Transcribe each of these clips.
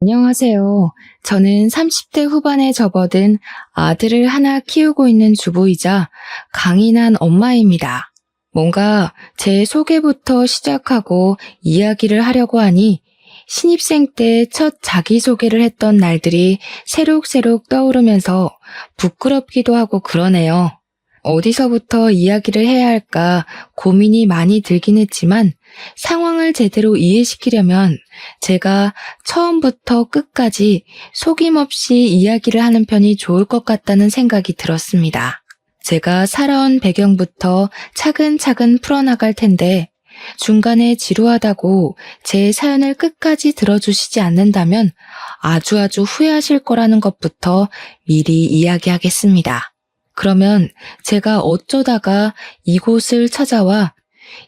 안녕하세요. 저는 30대 후반에 접어든 아들을 하나 키우고 있는 주부이자 강인한 엄마입니다. 뭔가 제 소개부터 시작하고 이야기를 하려고 하니 신입생 때 첫 자기소개를 했던 날들이 새록새록 떠오르면서 부끄럽기도 하고 그러네요. 어디서부터 이야기를 해야 할까 고민이 많이 들긴 했지만 상황을 제대로 이해시키려면 제가 처음부터 끝까지 속임없이 이야기를 하는 편이 좋을 것 같다는 생각이 들었습니다. 제가 살아온 배경부터 차근차근 풀어나갈 텐데 중간에 지루하다고 제 사연을 끝까지 들어주시지 않는다면 아주 후회하실 거라는 것부터 미리 이야기하겠습니다. 그러면 제가 어쩌다가 이곳을 찾아와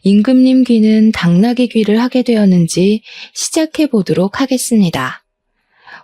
임금님 귀는 당나귀 귀를 하게 되었는지 시작해 보도록 하겠습니다.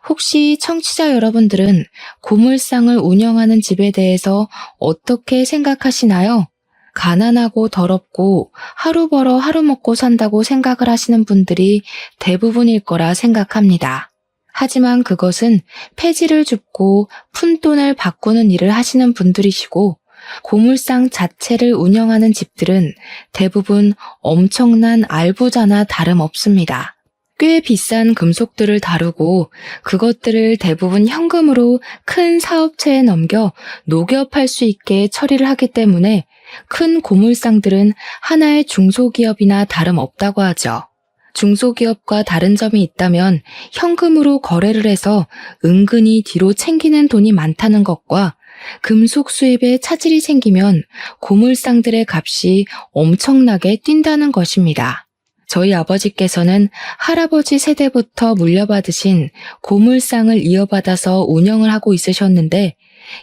혹시 청취자 여러분들은 고물상을 운영하는 집에 대해서 어떻게 생각하시나요? 가난하고 더럽고 하루 벌어 하루 먹고 산다고 생각을 하시는 분들이 대부분일 거라 생각합니다. 하지만 그것은 폐지를 줍고 푼돈을 바꾸는 일을 하시는 분들이시고 고물상 자체를 운영하는 집들은 대부분 엄청난 알부자나 다름없습니다. 꽤 비싼 금속들을 다루고 그것들을 대부분 현금으로 큰 사업체에 넘겨 녹여팔 수 있게 처리를 하기 때문에 큰 고물상들은 하나의 중소기업이나 다름없다고 하죠. 중소기업과 다른 점이 있다면 현금으로 거래를 해서 은근히 뒤로 챙기는 돈이 많다는 것과 금속 수입에 차질이 생기면 고물상들의 값이 엄청나게 뛴다는 것입니다. 저희 아버지께서는 할아버지 세대부터 물려받으신 고물상을 이어받아서 운영을 하고 있으셨는데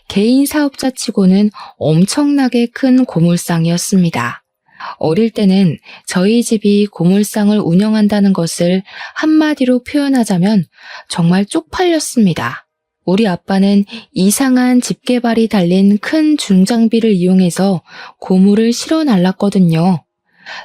개인 사업자 치고는 엄청나게 큰 고물상이었습니다. 어릴 때는 저희 집이 고물상을 운영한다는 것을 한마디로 표현하자면 정말 쪽팔렸습니다. 우리 아빠는 이상한 집게발이 달린 큰 중장비를 이용해서 고물을 실어 날랐거든요.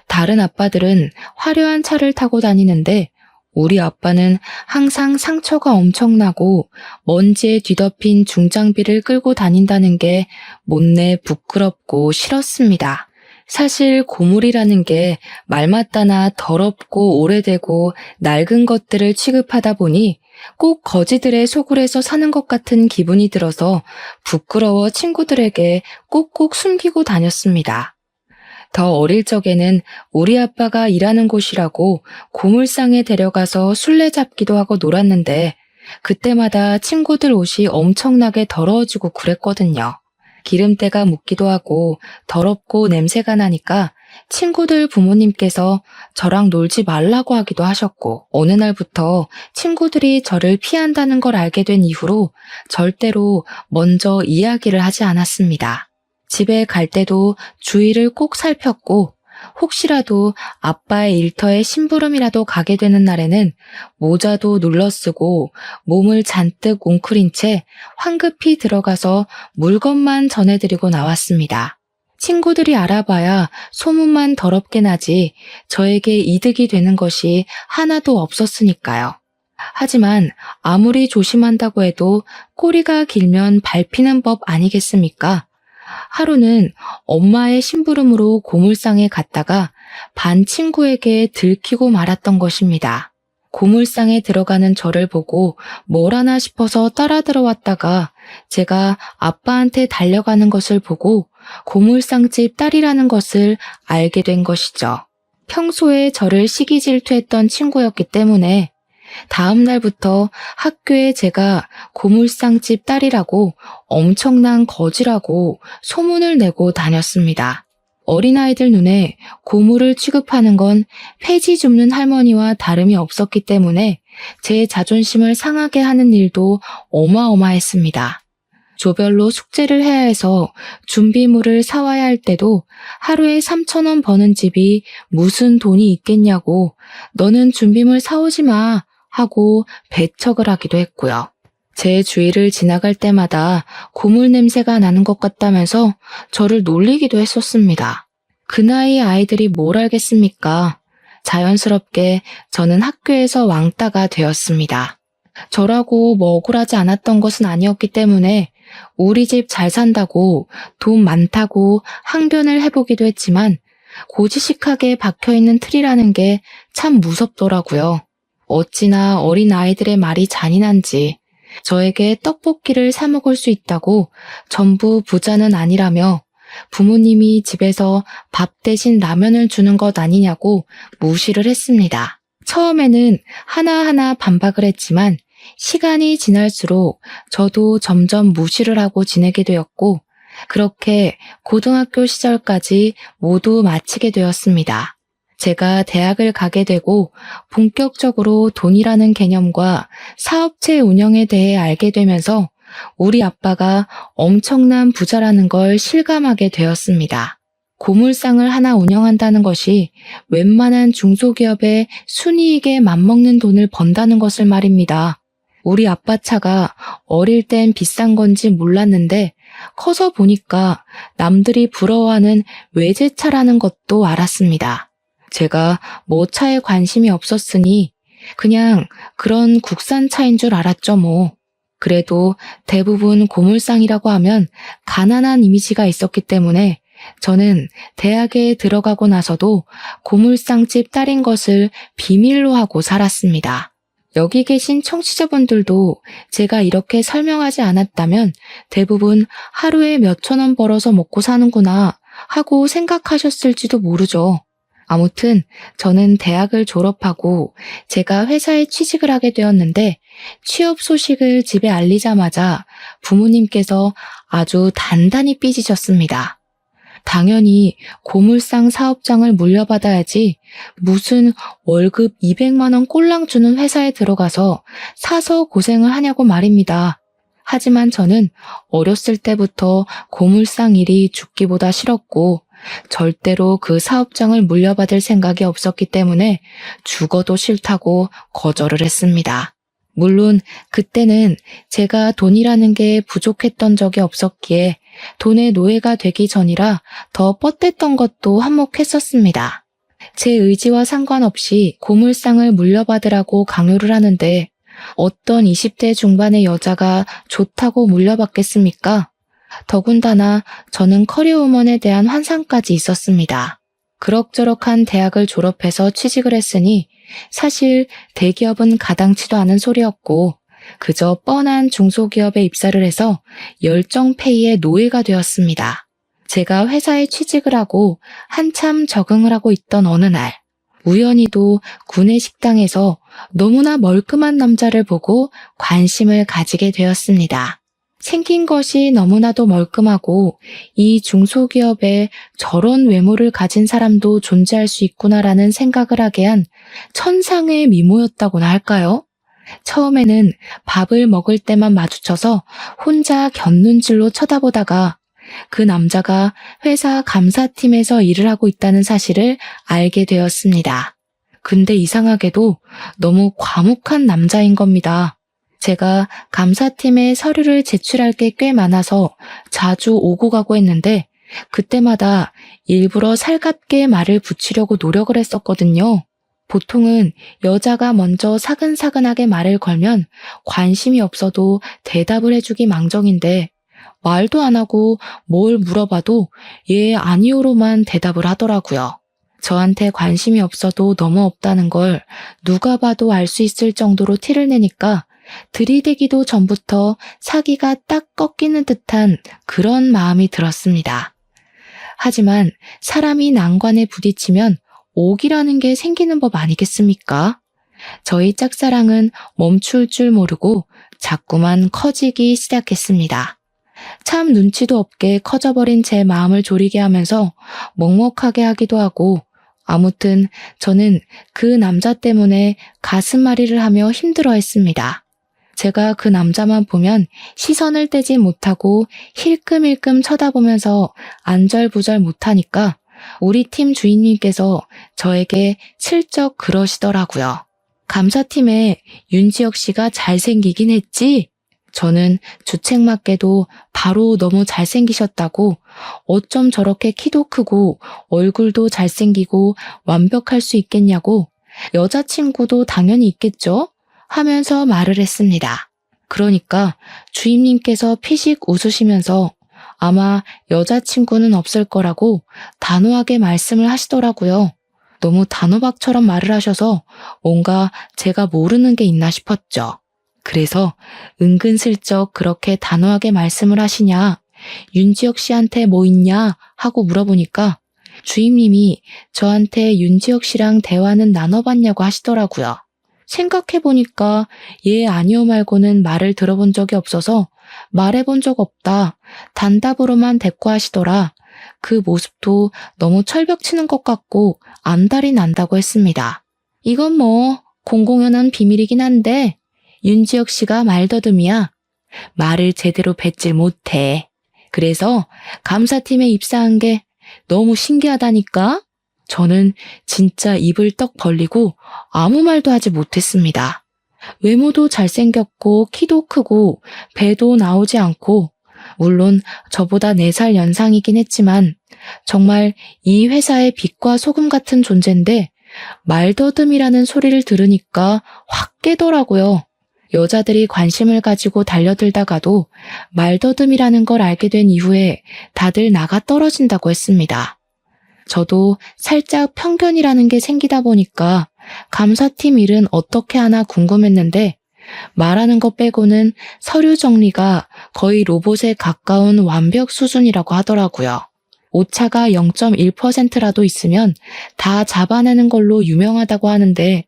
다른 아빠들은 화려한 차를 타고 다니는데 우리 아빠는 항상 상처가 엄청나고 먼지에 뒤덮인 중장비를 끌고 다닌다는 게 못내 부끄럽고 싫었습니다. 사실 고물이라는 게 말맞다나 더럽고 오래되고 낡은 것들을 취급하다 보니 꼭 거지들의 소굴에서 사는 것 같은 기분이 들어서 부끄러워 친구들에게 꼭꼭 숨기고 다녔습니다. 더 어릴 적에는 우리 아빠가 일하는 곳이라고 고물상에 데려가서 술래잡기도 하고 놀았는데 그때마다 친구들 옷이 엄청나게 더러워지고 그랬거든요. 기름때가 묻기도 하고 더럽고 냄새가 나니까 친구들 부모님께서 저랑 놀지 말라고 하기도 하셨고 어느 날부터 친구들이 저를 피한다는 걸 알게 된 이후로 절대로 먼저 이야기를 하지 않았습니다. 집에 갈 때도 주위를 꼭 살폈고 혹시라도 아빠의 일터에 심부름이라도 가게 되는 날에는 모자도 눌러쓰고 몸을 잔뜩 웅크린 채 황급히 들어가서 물건만 전해드리고 나왔습니다. 친구들이 알아봐야 소문만 더럽게 나지 저에게 이득이 되는 것이 하나도 없었으니까요. 하지만 아무리 조심한다고 해도 꼬리가 길면 밟히는 법 아니겠습니까? 하루는 엄마의 심부름으로 고물상에 갔다가 반 친구에게 들키고 말았던 것입니다. 고물상에 들어가는 저를 보고 뭘 하나 싶어서 따라 들어왔다가 제가 아빠한테 달려가는 것을 보고 고물상집 딸이라는 것을 알게 된 것이죠. 평소에 저를 시기 질투했던 친구였기 때문에 다음 날부터 학교에 제가 고물상집 딸이라고 엄청난 거지라고 소문을 내고 다녔습니다. 어린아이들 눈에 고물을 취급하는 건 폐지 줍는 할머니와 다름이 없었기 때문에 제 자존심을 상하게 하는 일도 어마어마했습니다. 조별로 숙제를 해야 해서 준비물을 사와야 할 때도 하루에 3,000원 버는 집이 무슨 돈이 있겠냐고 너는 준비물 사오지 마 하고 배척을 하기도 했고요. 제 주위를 지나갈 때마다 고물 냄새가 나는 것 같다면서 저를 놀리기도 했었습니다. 그 나이의 아이들이 뭘 알겠습니까? 자연스럽게 저는 학교에서 왕따가 되었습니다. 저라고 뭐 억울하지 않았던 것은 아니었기 때문에 우리 집 잘 산다고 돈 많다고 항변을 해보기도 했지만 고지식하게 박혀있는 틀이라는 게 참 무섭더라고요. 어찌나 어린 아이들의 말이 잔인한지 저에게 떡볶이를 사 먹을 수 있다고 전부 부자는 아니라며 부모님이 집에서 밥 대신 라면을 주는 것 아니냐고 무시를 했습니다. 처음에는 하나하나 반박을 했지만 시간이 지날수록 저도 점점 무시를 하고 지내게 되었고 그렇게 고등학교 시절까지 모두 마치게 되었습니다. 제가 대학을 가게 되고 본격적으로 돈이라는 개념과 사업체 운영에 대해 알게 되면서 우리 아빠가 엄청난 부자라는 걸 실감하게 되었습니다. 고물상을 하나 운영한다는 것이 웬만한 중소기업의 순이익에 맞먹는 돈을 번다는 것을 말입니다. 우리 아빠 차가 어릴 땐 비싼 건지 몰랐는데 커서 보니까 남들이 부러워하는 외제차라는 것도 알았습니다. 제가 뭐 차에 관심이 없었으니 그냥 그런 국산 차인 줄 알았죠 뭐. 그래도 대부분 고물상이라고 하면 가난한 이미지가 있었기 때문에 저는 대학에 들어가고 나서도 고물상집 딸인 것을 비밀로 하고 살았습니다. 여기 계신 청취자분들도 제가 이렇게 설명하지 않았다면 대부분 하루에 몇천 원 벌어서 먹고 사는구나 하고 생각하셨을지도 모르죠. 아무튼 저는 대학을 졸업하고 제가 회사에 취직을 하게 되었는데 취업 소식을 집에 알리자마자 부모님께서 아주 단단히 삐지셨습니다. 당연히 고물상 사업장을 물려받아야지 무슨 월급 200만 원 꼴랑 주는 회사에 들어가서 사서 고생을 하냐고 말입니다. 하지만 저는 어렸을 때부터 고물상 일이 죽기보다 싫었고 절대로 그 사업장을 물려받을 생각이 없었기 때문에 죽어도 싫다고 거절을 했습니다. 물론 그때는 제가 돈이라는 게 부족했던 적이 없었기에 돈의 노예가 되기 전이라 더 뻗댔던 것도 한몫했었습니다. 제 의지와 상관없이 고물상을 물려받으라고 강요를 하는데 어떤 20대 중반의 여자가 좋다고 물려받겠습니까? 더군다나 저는 커리어우먼에 대한 환상까지 있었습니다. 그럭저럭한 대학을 졸업해서 취직을 했으니 사실 대기업은 가당치도 않은 소리였고 그저 뻔한 중소기업에 입사를 해서 열정페이의 노예가 되었습니다. 제가 회사에 취직을 하고 한참 적응을 하고 있던 어느 날 우연히도 구내 식당에서 너무나 멀끔한 남자를 보고 관심을 가지게 되었습니다. 생긴 것이 너무나도 멀끔하고 이 중소기업에 저런 외모를 가진 사람도 존재할 수 있구나라는 생각을 하게 한 천상의 미모였다고나 할까요? 처음에는 밥을 먹을 때만 마주쳐서 혼자 곁눈질로 쳐다보다가 그 남자가 회사 감사팀에서 일을 하고 있다는 사실을 알게 되었습니다. 근데 이상하게도 너무 과묵한 남자인 겁니다. 제가 감사팀에 서류를 제출할 게 꽤 많아서 자주 오고 가고 했는데 그때마다 일부러 살갑게 말을 붙이려고 노력을 했었거든요. 보통은 여자가 먼저 사근사근하게 말을 걸면 관심이 없어도 대답을 해주기 망정인데 말도 안 하고 뭘 물어봐도 예, 아니요로만 대답을 하더라고요. 저한테 관심이 없어도 너무 없다는 걸 누가 봐도 알 수 있을 정도로 티를 내니까 들이대기도 전부터 사기가 딱 꺾이는 듯한 그런 마음이 들었습니다. 하지만 사람이 난관에 부딪히면 옥이라는 게 생기는 법 아니겠습니까? 저희 짝사랑은 멈출 줄 모르고 자꾸만 커지기 시작했습니다. 참 눈치도 없게 커져버린 제 마음을 졸이게 하면서 먹먹하게 하기도 하고 아무튼 저는 그 남자 때문에 가슴앓이를 하며 힘들어했습니다. 제가 그 남자만 보면 시선을 떼지 못하고 힐끔힐끔 쳐다보면서 안절부절 못하니까 우리 팀 주인님께서 저에게 슬쩍 그러시더라고요. 감사팀에 윤지혁 씨가 잘생기긴 했지? 저는 주책맞게도 바로 너무 잘생기셨다고 어쩜 저렇게 키도 크고 얼굴도 잘생기고 완벽할 수 있겠냐고 여자친구도 당연히 있겠죠? 하면서 말을 했습니다. 그러니까 주임님께서 피식 웃으시면서 아마 여자친구는 없을 거라고 단호하게 말씀을 하시더라고요. 너무 단호박처럼 말을 하셔서 뭔가 제가 모르는 게 있나 싶었죠. 그래서 은근슬쩍 그렇게 단호하게 말씀을 하시냐, 윤지혁 씨한테 뭐 있냐 하고 물어보니까 주임님이 저한테 윤지혁 씨랑 대화는 나눠봤냐고 하시더라고요. 생각해보니까 예 아니요 말고는 말을 들어본 적이 없어서 말해본 적 없다, 단답으로만 대꾸하시더라. 그 모습도 너무 철벽 치는 것 같고 안달이 난다고 했습니다. 이건 뭐 공공연한 비밀이긴 한데 윤지혁 씨가 말더듬이야. 말을 제대로 뱉질 못해. 그래서 감사팀에 입사한 게 너무 신기하다니까? 저는 진짜 입을 떡 벌리고 아무 말도 하지 못했습니다. 외모도 잘생겼고 키도 크고 배도 나오지 않고 물론 저보다 4살 연상이긴 했지만 정말 이 회사의 빛과 소금 같은 존재인데 말더듬이라는 소리를 들으니까 확 깨더라고요. 여자들이 관심을 가지고 달려들다가도 말더듬이라는 걸 알게 된 이후에 다들 나가 떨어진다고 했습니다. 저도 살짝 편견이라는 게 생기다 보니까 감사팀 일은 어떻게 하나 궁금했는데 말하는 것 빼고는 서류 정리가 거의 로봇에 가까운 완벽 수준이라고 하더라고요. 오차가 0.1%라도 있으면 다 잡아내는 걸로 유명하다고 하는데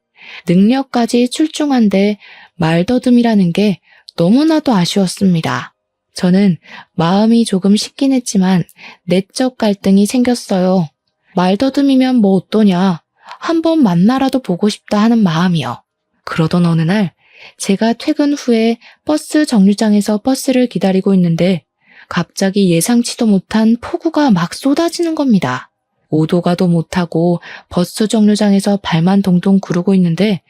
능력까지 출중한데 말더듬이라는 게 너무나도 아쉬웠습니다. 저는 마음이 조금 식긴 했지만 내적 갈등이 생겼어요. 말더듬이면 뭐 어떠냐, 한번 만나라도 보고 싶다 하는 마음이요. 그러던 어느 날 제가 퇴근 후에 버스 정류장에서 버스를 기다리고 있는데 갑자기 예상치도 못한 폭우가 막 쏟아지는 겁니다. 오도 가도 못하고 버스 정류장에서 발만 동동 구르고 있는데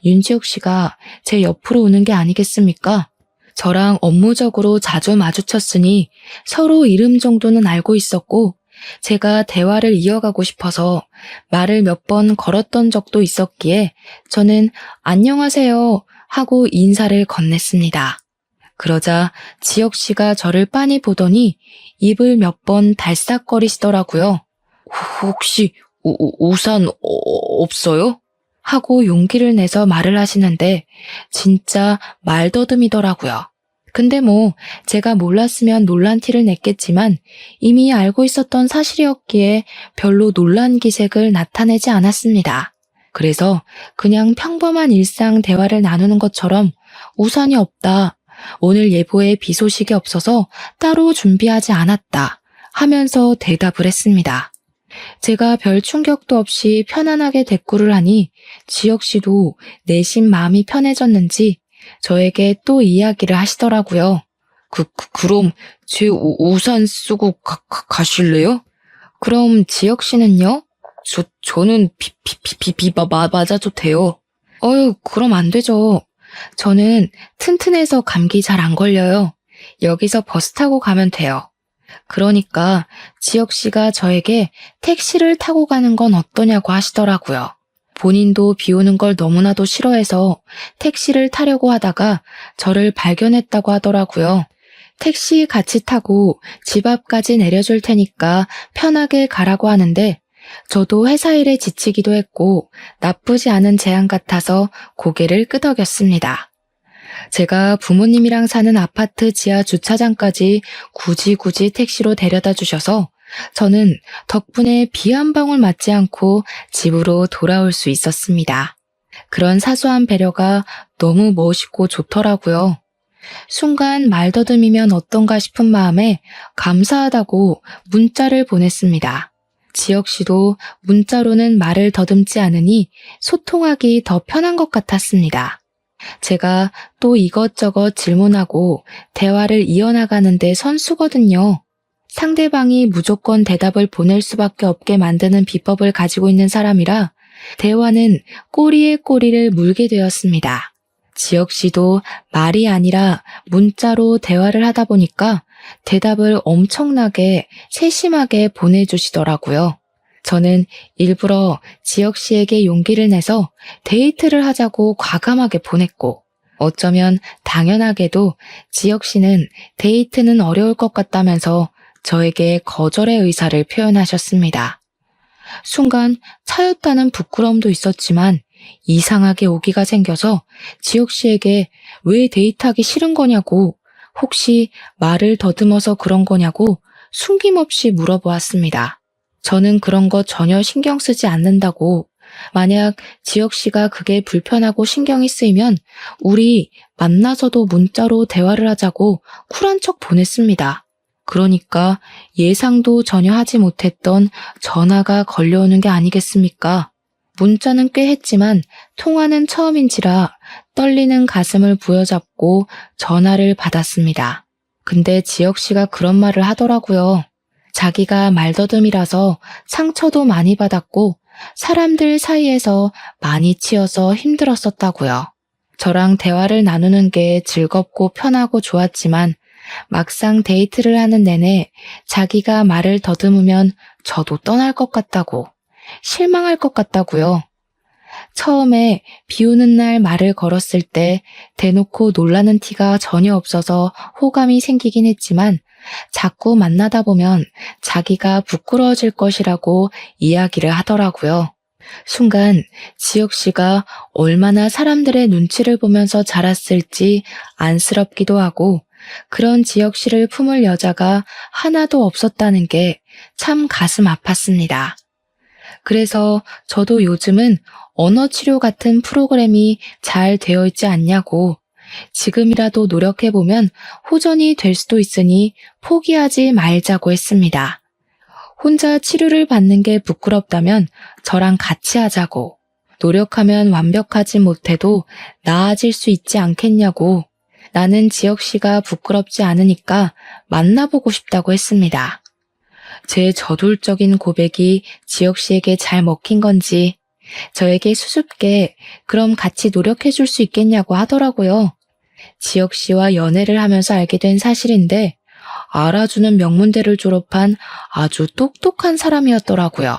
윤지혁 씨가 제 옆으로 오는 게 아니겠습니까? 저랑 업무적으로 자주 마주쳤으니 서로 이름 정도는 알고 있었고 제가 대화를 이어가고 싶어서 말을 몇 번 걸었던 적도 있었기에 저는 안녕하세요 하고 인사를 건넸습니다. 그러자 지혁 씨가 저를 빤히 보더니 입을 몇 번 달싹거리시더라고요. 혹시 우산 없어요? 하고 용기를 내서 말을 하시는데 진짜 말더듬이더라고요. 근데 뭐 제가 몰랐으면 놀란 티를 냈겠지만 이미 알고 있었던 사실이었기에 별로 놀란 기색을 나타내지 않았습니다. 그래서 그냥 평범한 일상 대화를 나누는 것처럼 우산이 없다, 오늘 예보에 비 소식이 없어서 따로 준비하지 않았다 하면서 대답을 했습니다. 제가 별 충격도 없이 편안하게 대꾸를 하니 지혁 씨도 내심 마음이 편해졌는지 저에게 또 이야기를 하시더라고요. 그럼 제 우산 쓰고 가실래요? 그럼 지혁 씨는요? 저는 비 맞아도 돼요. 그럼 안 되죠. 저는 튼튼해서 감기 잘 안 걸려요. 여기서 버스 타고 가면 돼요. 그러니까 지혁 씨가 저에게 택시를 타고 가는 건 어떠냐고 하시더라고요. 본인도 비 오는 걸 너무나도 싫어해서 택시를 타려고 하다가 저를 발견했다고 하더라고요. 택시 같이 타고 집 앞까지 내려줄 테니까 편하게 가라고 하는데 저도 회사 일에 지치기도 했고 나쁘지 않은 제안 같아서 고개를 끄덕였습니다. 제가 부모님이랑 사는 아파트 지하 주차장까지 굳이 택시로 데려다 주셔서 저는 덕분에 비 한 방울 맞지 않고 집으로 돌아올 수 있었습니다. 그런 사소한 배려가 너무 멋있고 좋더라고요. 순간 말더듬이면 어떤가 싶은 마음에 감사하다고 문자를 보냈습니다. 지혁 씨도 문자로는 말을 더듬지 않으니 소통하기 더 편한 것 같았습니다. 제가 또 이것저것 질문하고 대화를 이어나가는데 선수거든요. 상대방이 무조건 대답을 보낼 수밖에 없게 만드는 비법을 가지고 있는 사람이라 대화는 꼬리에 꼬리를 물게 되었습니다. 지혁 씨도 말이 아니라 문자로 대화를 하다 보니까 대답을 엄청나게 세심하게 보내주시더라고요. 저는 일부러 지혁 씨에게 용기를 내서 데이트를 하자고 과감하게 보냈고 어쩌면 당연하게도 지혁 씨는 데이트는 어려울 것 같다면서 저에게 거절의 의사를 표현하셨습니다. 순간 차였다는 부끄러움도 있었지만 이상하게 오기가 생겨서 지혁 씨에게 왜 데이트하기 싫은 거냐고, 혹시 말을 더듬어서 그런 거냐고 숨김없이 물어보았습니다. 저는 그런 거 전혀 신경 쓰지 않는다고, 만약 지혁 씨가 그게 불편하고 신경이 쓰이면 우리 만나서도 문자로 대화를 하자고 쿨한 척 보냈습니다. 그러니까 예상도 전혀 하지 못했던 전화가 걸려오는 게 아니겠습니까? 문자는 꽤 했지만 통화는 처음인지라 떨리는 가슴을 부여잡고 전화를 받았습니다. 근데 지혁 씨가 그런 말을 하더라고요. 자기가 말더듬이라서 상처도 많이 받았고 사람들 사이에서 많이 치여서 힘들었었다고요. 저랑 대화를 나누는 게 즐겁고 편하고 좋았지만 막상 데이트를 하는 내내 자기가 말을 더듬으면 저도 떠날 것 같다고, 실망할 것 같다고요. 처음에 비 오는 날 말을 걸었을 때 대놓고 놀라는 티가 전혀 없어서 호감이 생기긴 했지만 자꾸 만나다 보면 자기가 부끄러워질 것이라고 이야기를 하더라고요. 순간 지혁 씨가 얼마나 사람들의 눈치를 보면서 자랐을지 안쓰럽기도 하고, 그런 지혁 씨를 품을 여자가 하나도 없었다는 게 참 가슴 아팠습니다. 그래서 저도 요즘은 언어 치료 같은 프로그램이 잘 되어 있지 않냐고, 지금이라도 노력해보면 호전이 될 수도 있으니 포기하지 말자고 했습니다. 혼자 치료를 받는 게 부끄럽다면 저랑 같이 하자고, 노력하면 완벽하지 못해도 나아질 수 있지 않겠냐고, 나는 지혁 씨가 부끄럽지 않으니까 만나보고 싶다고 했습니다. 제 저돌적인 고백이 지혁 씨에게 잘 먹힌 건지 저에게 수줍게 그럼 같이 노력해 줄 수 있겠냐고 하더라고요. 지혁 씨와 연애를 하면서 알게 된 사실인데 알아주는 명문대를 졸업한 아주 똑똑한 사람이었더라고요.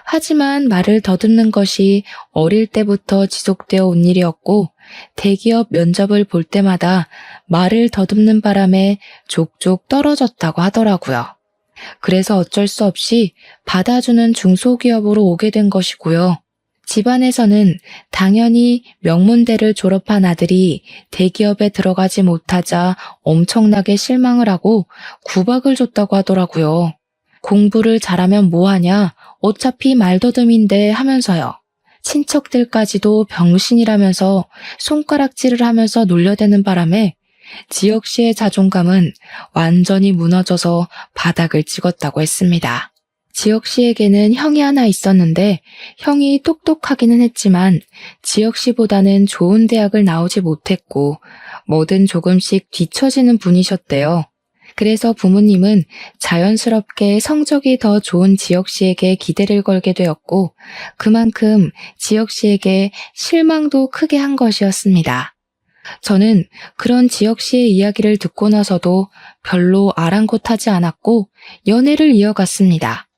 하지만 말을 더듬는 것이 어릴 때부터 지속되어 온 일이었고 대기업 면접을 볼 때마다 말을 더듬는 바람에 족족 떨어졌다고 하더라고요. 그래서 어쩔 수 없이 받아주는 중소기업으로 오게 된 것이고요. 집안에서는 당연히 명문대를 졸업한 아들이 대기업에 들어가지 못하자 엄청나게 실망을 하고 구박을 줬다고 하더라고요. 공부를 잘하면 뭐하냐, 어차피 말더듬인데 하면서요. 친척들까지도 병신이라면서 손가락질을 하면서 놀려대는 바람에 지혁 씨의 자존감은 완전히 무너져서 바닥을 찍었다고 했습니다. 지혁 씨에게는 형이 하나 있었는데 형이 똑똑하기는 했지만 지혁 씨보다는 좋은 대학을 나오지 못했고 뭐든 조금씩 뒤처지는 분이셨대요. 그래서 부모님은 자연스럽게 성적이 더 좋은 지혁 씨에게 기대를 걸게 되었고 그만큼 지혁 씨에게 실망도 크게 한 것이었습니다. 저는 그런 지혁 씨의 이야기를 듣고 나서도 별로 아랑곳하지 않았고 연애를 이어갔습니다.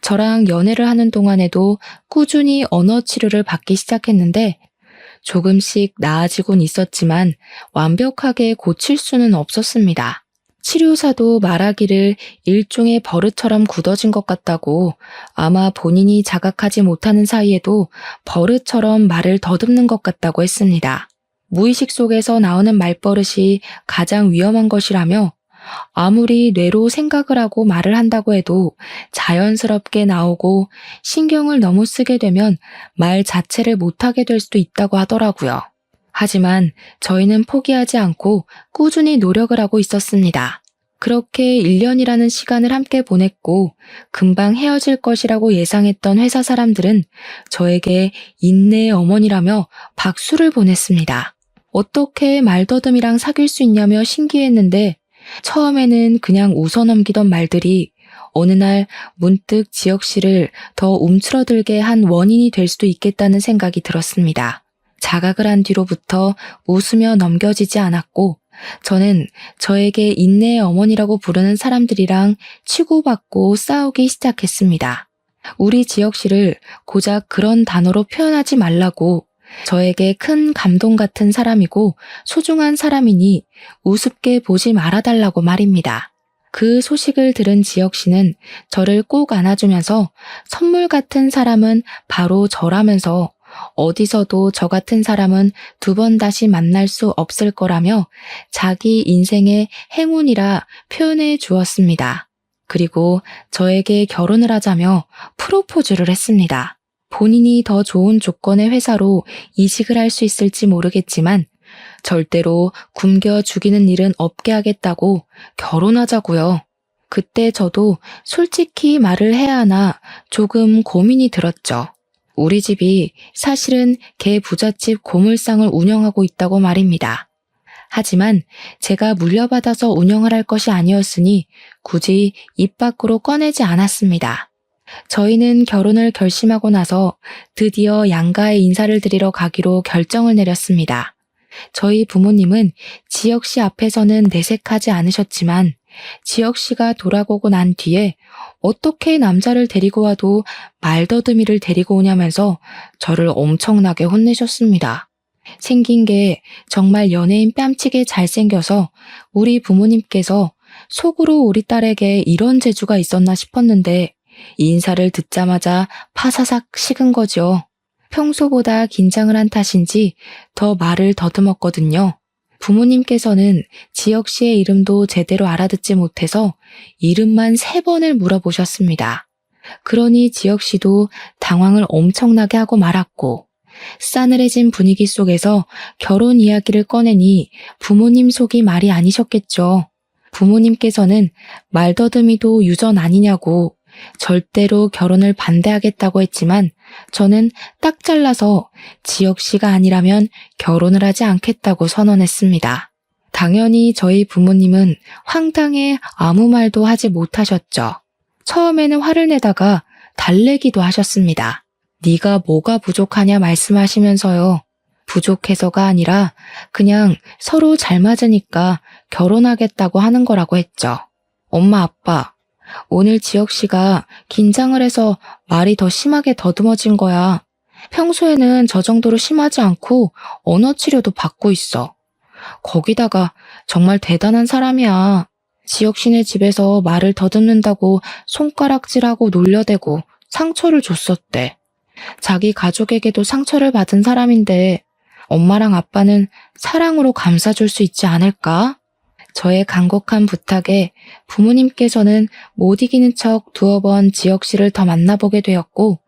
저랑 연애를 하는 동안에도 꾸준히 언어 치료를 받기 시작했는데 조금씩 나아지곤 있었지만 완벽하게 고칠 수는 없었습니다. 치료사도 말하기를 일종의 버릇처럼 굳어진 것 같다고, 아마 본인이 자각하지 못하는 사이에도 버릇처럼 말을 더듬는 것 같다고 했습니다. 무의식 속에서 나오는 말버릇이 가장 위험한 것이라며 아무리 뇌로 생각을 하고 말을 한다고 해도 자연스럽게 나오고 신경을 너무 쓰게 되면 말 자체를 못하게 될 수도 있다고 하더라고요. 하지만 저희는 포기하지 않고 꾸준히 노력을 하고 있었습니다. 그렇게 1년이라는 시간을 함께 보냈고 금방 헤어질 것이라고 예상했던 회사 사람들은 저에게 인내의 어머니라며 박수를 보냈습니다. 어떻게 말더듬이랑 사귈 수 있냐며 신기했는데 처음에는 그냥 웃어넘기던 말들이 어느 날 문득 지혁 씨를 더 움츠러들게 한 원인이 될 수도 있겠다는 생각이 들었습니다. 자각을 한 뒤로부터 웃으며 넘겨지지 않았고 저는 저에게 인내의 어머니라고 부르는 사람들이랑 치고받고 싸우기 시작했습니다. 우리 지혁 씨를 고작 그런 단어로 표현하지 말라고, 저에게 큰 감동 같은 사람이고 소중한 사람이니 우습게 보지 말아달라고 말입니다. 그 소식을 들은 지혁 씨는 저를 꼭 안아주면서 선물 같은 사람은 바로 저라면서 어디서도 저 같은 사람은 두 번 다시 만날 수 없을 거라며 자기 인생의 행운이라 표현해 주었습니다. 그리고 저에게 결혼을 하자며 프로포즈를 했습니다. 본인이 더 좋은 조건의 회사로 이직을 할 수 있을지 모르겠지만 절대로 굶겨 죽이는 일은 없게 하겠다고 결혼하자고요. 그때 저도 솔직히 말을 해야 하나 조금 고민이 들었죠. 우리 집이 사실은 개 부잣집 고물상을 운영하고 있다고 말입니다. 하지만 제가 물려받아서 운영을 할 것이 아니었으니 굳이 입 밖으로 꺼내지 않았습니다. 저희는 결혼을 결심하고 나서 드디어 양가에 인사를 드리러 가기로 결정을 내렸습니다. 저희 부모님은 지혁 씨 앞에서는 내색하지 않으셨지만 지혁 씨가 돌아오고 난 뒤에 어떻게 남자를 데리고 와도 말더듬이를 데리고 오냐면서 저를 엄청나게 혼내셨습니다. 생긴 게 정말 연예인 뺨치게 잘생겨서 우리 부모님께서 속으로 우리 딸에게 이런 재주가 있었나 싶었는데 인사를 듣자마자 파사삭 식은 거죠. 평소보다 긴장을 한 탓인지 더 말을 더듬었거든요. 부모님께서는 지혁 씨의 이름도 제대로 알아듣지 못해서 이름만 3번을 물어보셨습니다. 그러니 지혁 씨도 당황을 엄청나게 하고 말았고 싸늘해진 분위기 속에서 결혼 이야기를 꺼내니 부모님 속이 말이 아니셨겠죠. 부모님께서는 말더듬이도 유전 아니냐고 절대로 결혼을 반대하겠다고 했지만 저는 딱 잘라서 지혁 씨가 아니라면 결혼을 하지 않겠다고 선언했습니다. 당연히 저희 부모님은 황당해 아무 말도 하지 못하셨죠. 처음에는 화를 내다가 달래기도 하셨습니다. 네가 뭐가 부족하냐 말씀하시면서요. 부족해서가 아니라 그냥 서로 잘 맞으니까 결혼하겠다고 하는 거라고 했죠. 엄마, 아빠, 오늘 지혁 씨가 긴장을 해서 말이 더 심하게 더듬어진 거야. 평소에는 저 정도로 심하지 않고 언어 치료도 받고 있어. 거기다가 정말 대단한 사람이야. 지혁 씨네 집에서 말을 더듬는다고 손가락질하고 놀려대고 상처를 줬었대. 자기 가족에게도 상처를 받은 사람인데 엄마랑 아빠는 사랑으로 감싸줄 수 있지 않을까? 저의 간곡한 부탁에 부모님께서는 못 이기는 척 2번 지혁 씨를 더 만나보게 되었고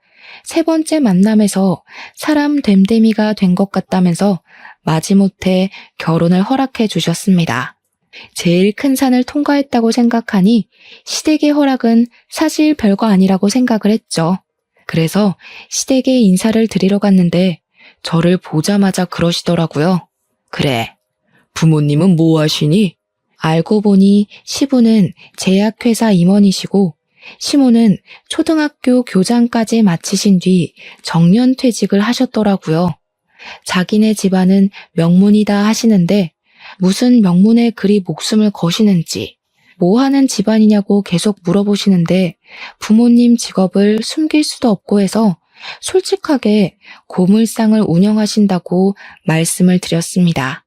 3번째 만남에서 사람 됨됨이가 된 것 같다면서 마지못해 결혼을 허락해 주셨습니다. 제일 큰 산을 통과했다고 생각하니 시댁의 허락은 사실 별거 아니라고 생각을 했죠. 그래서 시댁에 인사를 드리러 갔는데 저를 보자마자 그러시더라고요. 그래, 부모님은 뭐 하시니? 알고 보니 시부는 제약회사 임원이시고 시모는 초등학교 교장까지 마치신 뒤 정년퇴직을 하셨더라고요. 자기네 집안은 명문이다 하시는데 무슨 명문에 그리 목숨을 거시는지 뭐 하는 집안이냐고 계속 물어보시는데 부모님 직업을 숨길 수도 없고 해서 솔직하게 고물상을 운영하신다고 말씀을 드렸습니다.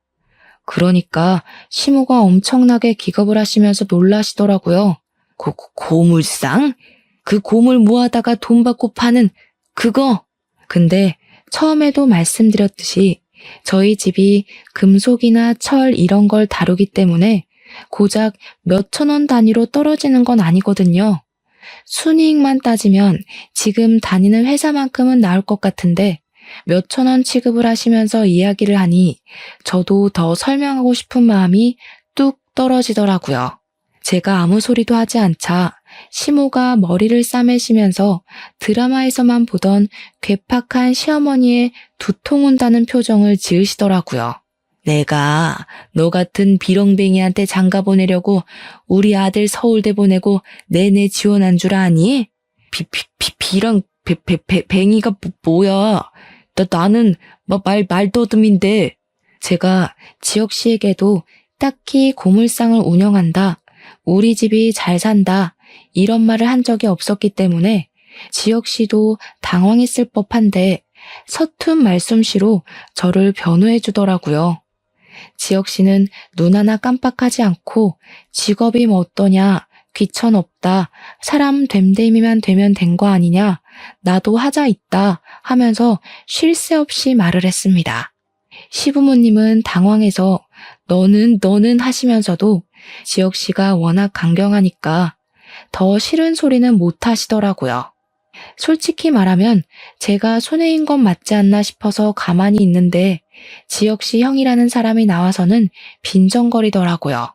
그러니까 시모가 엄청나게 기겁을 하시면서 놀라시더라고요. 고물상? 그 고물 모아다가 돈 받고 파는 그거? 근데 처음에도 말씀드렸듯이 저희 집이 금속이나 철 이런 걸 다루기 때문에 고작 몇천 원 단위로 떨어지는 건 아니거든요. 순이익만 따지면 지금 다니는 회사만큼은 나올 것 같은데 몇천 원 취급을 하시면서 이야기를 하니 저도 더 설명하고 싶은 마음이 뚝 떨어지더라고요. 제가 아무 소리도 하지 않자 시모가 머리를 싸매시면서 드라마에서만 보던 괴팍한 시어머니의 두통 온다는 표정을 지으시더라고요. 내가 너 같은 비렁뱅이한테 장가 보내려고 우리 아들 서울대 보내고 내내 지원한 줄 아니? 비렁뱅이가 뭐야? 나는 말더듬인데. 제가 지혁 씨에게도 딱히 고물상을 운영한다, 우리 집이 잘 산다 이런 말을 한 적이 없었기 때문에 지혁 씨도 당황했을 법한데 서툰 말솜씨로 저를 변호해 주더라고요. 지혁 씨는 눈 하나 깜빡하지 않고 직업이 뭐 어떠냐, 귀천 없다, 사람 됨됨이만 되면 된 거 아니냐, 나도 하자 있다 하면서 쉴 새 없이 말을 했습니다. 시부모님은 당황해서 너는 하시면서도 지혁 씨가 워낙 강경하니까 더 싫은 소리는 못 하시더라고요. 솔직히 말하면 제가 손해인 건 맞지 않나 싶어서 가만히 있는데 지혁 씨 형이라는 사람이 나와서는 빈정거리더라고요.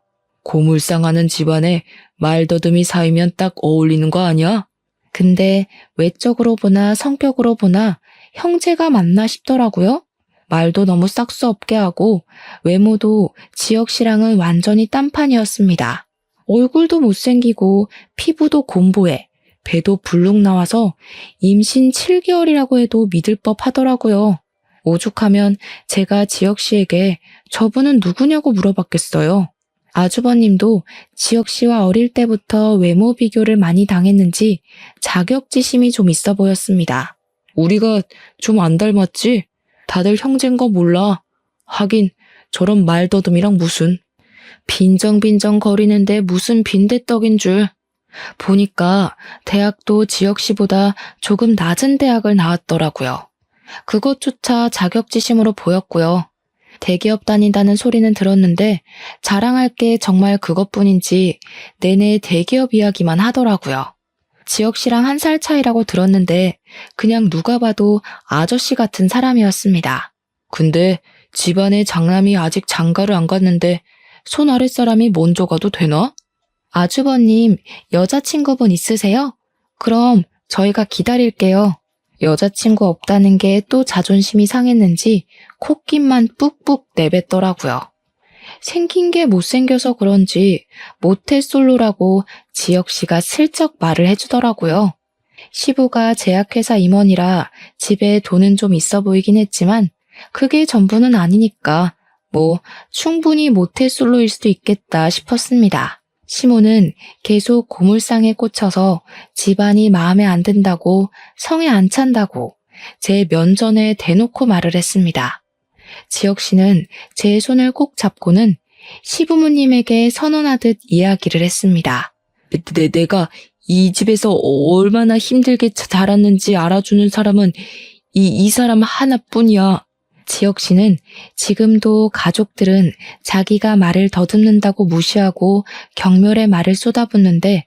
고물상하는 집안에 말더듬이 사이면 딱 어울리는 거 아니야? 근데 외적으로 보나 성격으로 보나 형제가 맞나 싶더라고요. 말도 너무 싹수 없게 하고 외모도 지혁 씨랑은 완전히 딴판이었습니다. 얼굴도 못생기고 피부도 곰보해 배도 불룩 나와서 임신 7개월이라고 해도 믿을 법 하더라고요. 오죽하면 제가 지혁 씨에게 저분은 누구냐고 물어봤겠어요. 아주버님도 지혁 씨와 어릴 때부터 외모 비교를 많이 당했는지 자격지심이 좀 있어 보였습니다. 우리가 좀 안 닮았지? 다들 형제인 거 몰라. 하긴 저런 말더듬이랑 무슨. 빈정빈정 거리는데 무슨 빈대떡인 줄. 보니까 대학도 지혁 씨보다 조금 낮은 대학을 나왔더라고요. 그것조차 자격지심으로 보였고요. 대기업 다닌다는 소리는 들었는데 자랑할 게 정말 그것뿐인지 내내 대기업 이야기만 하더라고요. 지혁 씨랑 1살 차이라고 들었는데 그냥 누가 봐도 아저씨 같은 사람이었습니다. 근데 집안에 장남이 아직 장가를 안 갔는데 손 아랫사람이 먼저 가도 되나? 아주버님, 여자친구분 있으세요? 그럼 저희가 기다릴게요. 여자친구 없다는 게 또 자존심이 상했는지 콧김만 뿍뿍 내뱉더라고요. 생긴 게 못생겨서 그런지 모태솔로라고 지혁 씨가 슬쩍 말을 해주더라고요. 시부가 제약회사 임원이라 집에 돈은 좀 있어 보이긴 했지만 그게 전부는 아니니까 뭐 충분히 모태솔로일 수도 있겠다 싶었습니다. 시모는 계속 고물상에 꽂혀서 집안이 마음에 안 든다고 성에 안 찬다고 제 면전에 대놓고 말을 했습니다. 지혁 씨는 제 손을 꼭 잡고는 시부모님에게 선언하듯 이야기를 했습니다. 내가 이 집에서 얼마나 힘들게 자랐는지 알아주는 사람은 이 사람 하나뿐이야. 지혁 씨는 지금도 가족들은 자기가 말을 더듬는다고 무시하고 경멸의 말을 쏟아붓는데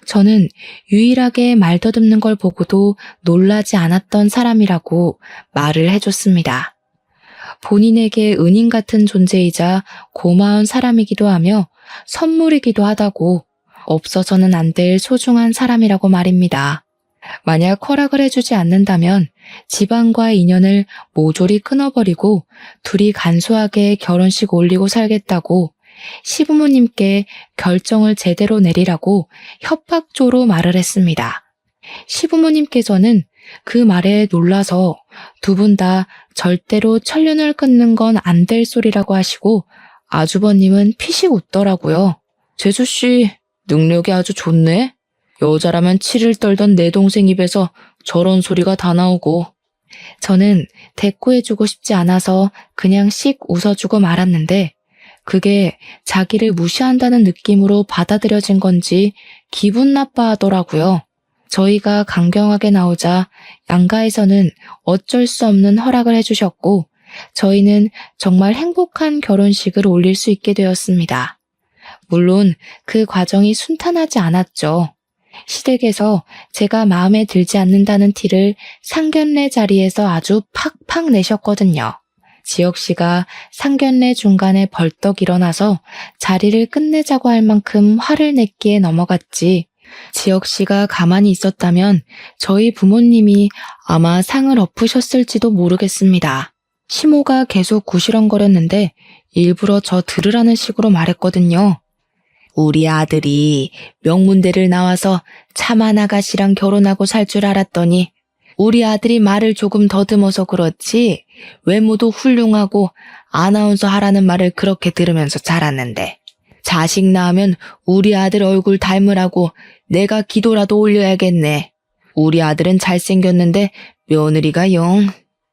저는 유일하게 말 더듬는 걸 보고도 놀라지 않았던 사람이라고 말을 해줬습니다. 본인에게 은인 같은 존재이자 고마운 사람이기도 하며 선물이기도 하다고 없어서는 안 될 소중한 사람이라고 말입니다. 만약 허락을 해주지 않는다면 집안과의 인연을 모조리 끊어버리고 둘이 간소하게 결혼식 올리고 살겠다고 시부모님께 결정을 제대로 내리라고 협박조로 말을 했습니다. 시부모님께서는 그 말에 놀라서 두 분 다 절대로 천륜을 끊는 건 안 될 소리라고 하시고 아주버님은 피식 웃더라고요. 재수씨, 능력이 아주 좋네. 여자라면 치를 떨던 내 동생 입에서 저런 소리가 다 나오고. 저는 대꾸해주고 싶지 않아서 그냥 씩 웃어주고 말았는데 그게 자기를 무시한다는 느낌으로 받아들여진 건지 기분 나빠하더라고요. 저희가 강경하게 나오자 양가에서는 어쩔 수 없는 허락을 해주셨고 저희는 정말 행복한 결혼식을 올릴 수 있게 되었습니다. 물론 그 과정이 순탄하지 않았죠. 시댁에서 제가 마음에 들지 않는다는 티를 상견례 자리에서 아주 팍팍 내셨거든요. 지혁 씨가 상견례 중간에 벌떡 일어나서 자리를 끝내자고 할 만큼 화를 냈기에 넘어갔지. 지혁 씨가 가만히 있었다면 저희 부모님이 아마 상을 엎으셨을지도 모르겠습니다. 시모가 계속 구시렁거렸는데 일부러 저 들으라는 식으로 말했거든요. 우리 아들이 명문대를 나와서 차만 아가씨랑 결혼하고 살 줄 알았더니 우리 아들이 말을 조금 더듬어서 그렇지 외모도 훌륭하고 아나운서 하라는 말을 그렇게 들으면서 자랐는데 자식 낳으면 우리 아들 얼굴 닮으라고 내가 기도라도 올려야겠네. 우리 아들은 잘생겼는데 며느리가 영.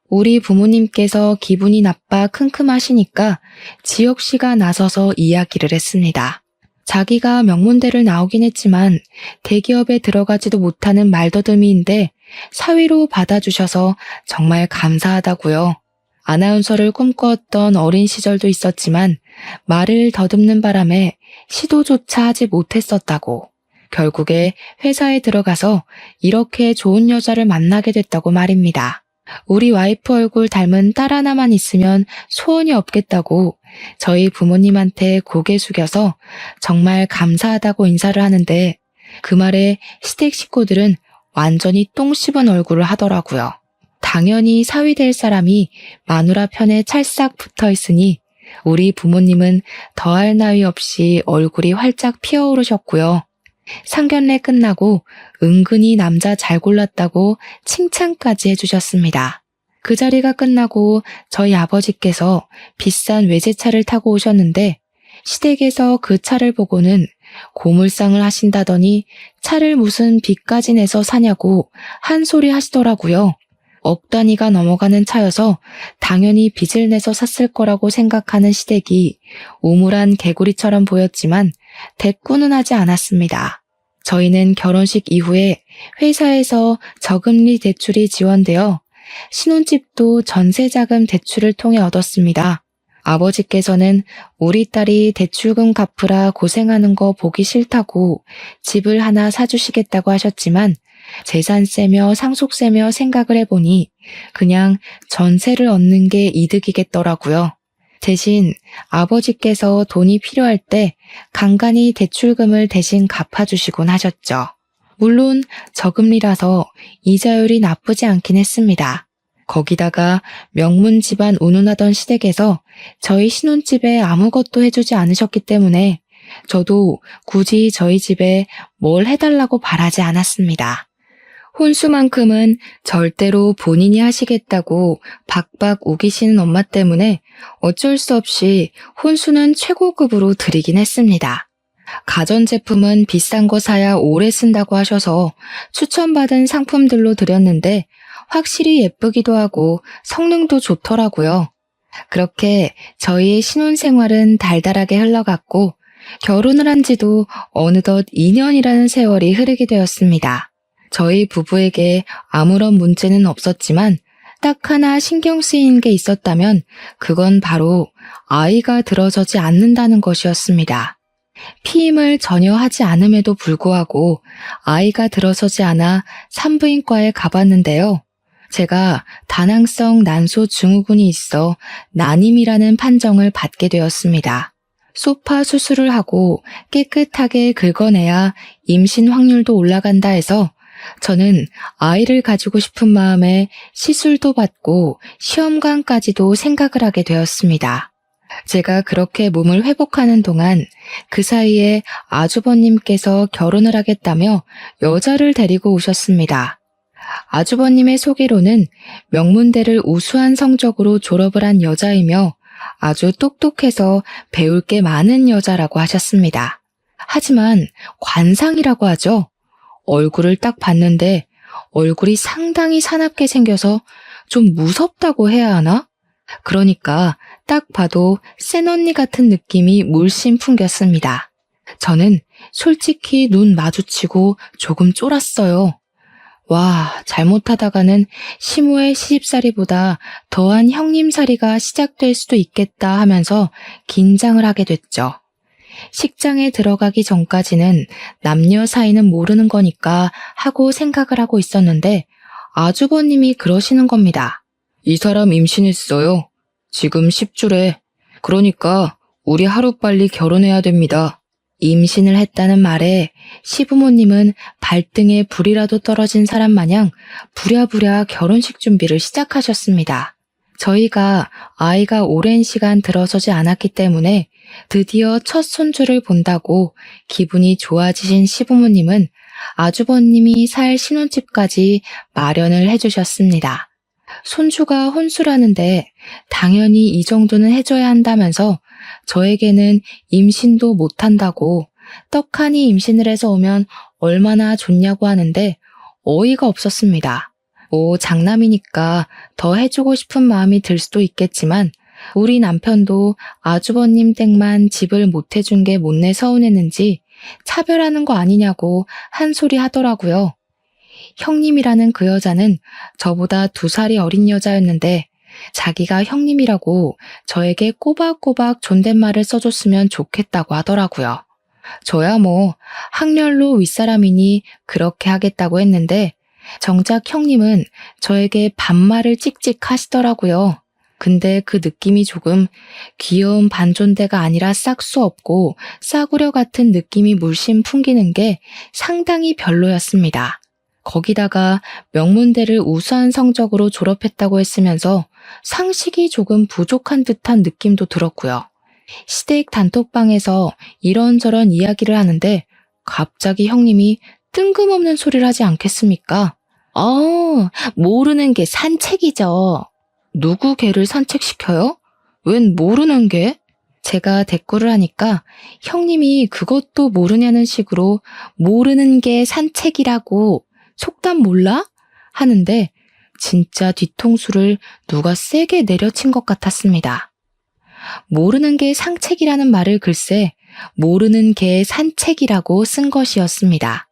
우리 부모님께서 기분이 나빠 킁킁하시니까 지혁 씨가 나서서 이야기를 했습니다. 자기가 명문대를 나오긴 했지만 대기업에 들어가지도 못하는 말더듬이인데 사위로 받아주셔서 정말 감사하다고요. 아나운서를 꿈꾸었던 어린 시절도 있었지만 말을 더듬는 바람에 시도조차 하지 못했었다고. 결국에 회사에 들어가서 이렇게 좋은 여자를 만나게 됐다고 말입니다. 우리 와이프 얼굴 닮은 딸 하나만 있으면 소원이 없겠다고 저희 부모님한테 고개 숙여서 정말 감사하다고 인사를 하는데 그 말에 시댁 식구들은 완전히 똥 씹은 얼굴을 하더라고요. 당연히 사위 될 사람이 마누라 편에 찰싹 붙어 있으니 우리 부모님은 더할 나위 없이 얼굴이 활짝 피어오르셨고요. 상견례 끝나고 은근히 남자 잘 골랐다고 칭찬까지 해주셨습니다. 그 자리가 끝나고 저희 아버지께서 비싼 외제차를 타고 오셨는데 시댁에서 그 차를 보고는 고물상을 하신다더니 차를 무슨 빚까지 내서 사냐고 한 소리 하시더라고요. 억 단위가 넘어가는 차여서 당연히 빚을 내서 샀을 거라고 생각하는 시댁이 우물한 개구리처럼 보였지만 대꾸는 하지 않았습니다. 저희는 결혼식 이후에 회사에서 저금리 대출이 지원되어 신혼집도 전세자금 대출을 통해 얻었습니다. 아버지께서는 우리 딸이 대출금 갚으라 고생하는 거 보기 싫다고 집을 하나 사주시겠다고 하셨지만 재산세며 상속세며 생각을 해보니 그냥 전세를 얻는 게 이득이겠더라고요. 대신 아버지께서 돈이 필요할 때 간간히 대출금을 대신 갚아주시곤 하셨죠. 물론 저금리라서 이자율이 나쁘지 않긴 했습니다. 거기다가 명문 집안 운운하던 시댁에서 저희 신혼집에 아무것도 해주지 않으셨기 때문에 저도 굳이 저희 집에 뭘 해달라고 바라지 않았습니다. 혼수만큼은 절대로 본인이 하시겠다고 박박 우기시는 엄마 때문에 어쩔 수 없이 혼수는 최고급으로 드리긴 했습니다. 가전제품은 비싼 거 사야 오래 쓴다고 하셔서 추천받은 상품들로 드렸는데 확실히 예쁘기도 하고 성능도 좋더라고요. 그렇게 저희의 신혼생활은 달달하게 흘러갔고 결혼을 한 지도 어느덧 2년이라는 세월이 흐르게 되었습니다. 저희 부부에게 아무런 문제는 없었지만 딱 하나 신경 쓰이는 게 있었다면 그건 바로 아이가 들어서지 않는다는 것이었습니다. 피임을 전혀 하지 않음에도 불구하고 아이가 들어서지 않아 산부인과에 가봤는데요. 제가 다낭성 난소 증후군이 있어 난임이라는 판정을 받게 되었습니다. 소파 수술을 하고 깨끗하게 긁어내야 임신 확률도 올라간다 해서 저는 아이를 가지고 싶은 마음에 시술도 받고 시험관까지도 생각을 하게 되었습니다. 제가 그렇게 몸을 회복하는 동안 그 사이에 아주버님께서 결혼을 하겠다며 여자를 데리고 오셨습니다. 아주버님의 소개로는 명문대를 우수한 성적으로 졸업을 한 여자이며 아주 똑똑해서 배울 게 많은 여자라고 하셨습니다. 하지만 관상이라고 하죠. 얼굴을 딱 봤는데 얼굴이 상당히 사납게 생겨서 좀 무섭다고 해야 하나? 그러니까 딱 봐도 센 언니 같은 느낌이 물씬 풍겼습니다. 저는 솔직히 눈 마주치고 조금 쫄았어요. 와, 잘못하다가는 시모의 시집살이보다 더한 형님살이가 시작될 수도 있겠다 하면서 긴장을 하게 됐죠. 식장에 들어가기 전까지는 남녀 사이는 모르는 거니까 하고 생각을 하고 있었는데 아주버님이 그러시는 겁니다. 이 사람 임신했어요. 지금 10주래. 그러니까 우리 하루빨리 결혼해야 됩니다. 임신을 했다는 말에 시부모님은 발등에 불이라도 떨어진 사람 마냥 부랴부랴 결혼식 준비를 시작하셨습니다. 저희가 아이가 오랜 시간 들어서지 않았기 때문에 드디어 첫 손주를 본다고 기분이 좋아지신 시부모님은 아주버님이 살 신혼집까지 마련을 해주셨습니다. 손주가 혼수라는데 당연히 이 정도는 해줘야 한다면서 저에게는 임신도 못한다고 떡하니 임신을 해서 오면 얼마나 좋냐고 하는데 어이가 없었습니다. 장남이니까 더 해주고 싶은 마음이 들 수도 있겠지만 우리 남편도 아주버님 댁만 집을 못 해준 게 못내 서운했는지 차별하는 거 아니냐고 한 소리 하더라고요. 형님이라는 그 여자는 저보다 2살이 어린 여자였는데 자기가 형님이라고 저에게 꼬박꼬박 존댓말을 써줬으면 좋겠다고 하더라고요. 저야 학렬로 윗사람이니 그렇게 하겠다고 했는데 정작 형님은 저에게 반말을 찍찍 하시더라고요. 근데 그 느낌이 조금 귀여운 반존대가 아니라 싹수 없고 싸구려 같은 느낌이 물씬 풍기는 게 상당히 별로였습니다. 거기다가 명문대를 우수한 성적으로 졸업했다고 했으면서 상식이 조금 부족한 듯한 느낌도 들었고요. 시댁 단톡방에서 이런저런 이야기를 하는데 갑자기 형님이 뜬금없는 소리를 하지 않겠습니까? 모르는 게 산책이죠. 누구 개를 산책시켜요? 웬 모르는 개? 제가 대꾸를 하니까 형님이 그것도 모르냐는 식으로 모르는 게 산책이라고 속담 몰라? 하는데 진짜 뒤통수를 누가 세게 내려친 것 같았습니다. 모르는 게 상책이라는 말을 글쎄 모르는 게 산책이라고 쓴 것이었습니다.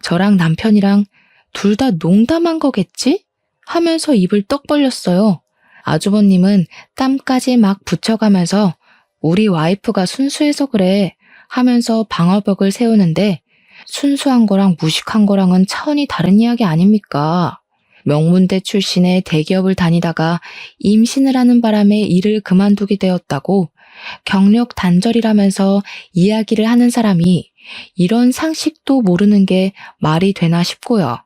저랑 남편이랑 둘 다 농담한 거겠지? 하면서 입을 떡 벌렸어요. 아주버님은 땀까지 막 붙여가면서 우리 와이프가 순수해서 그래 하면서 방어벽을 세우는데 순수한 거랑 무식한 거랑은 차원이 다른 이야기 아닙니까? 명문대 출신의 대기업을 다니다가 임신을 하는 바람에 일을 그만두게 되었다고 경력 단절이라면서 이야기를 하는 사람이 이런 상식도 모르는 게 말이 되나 싶고요.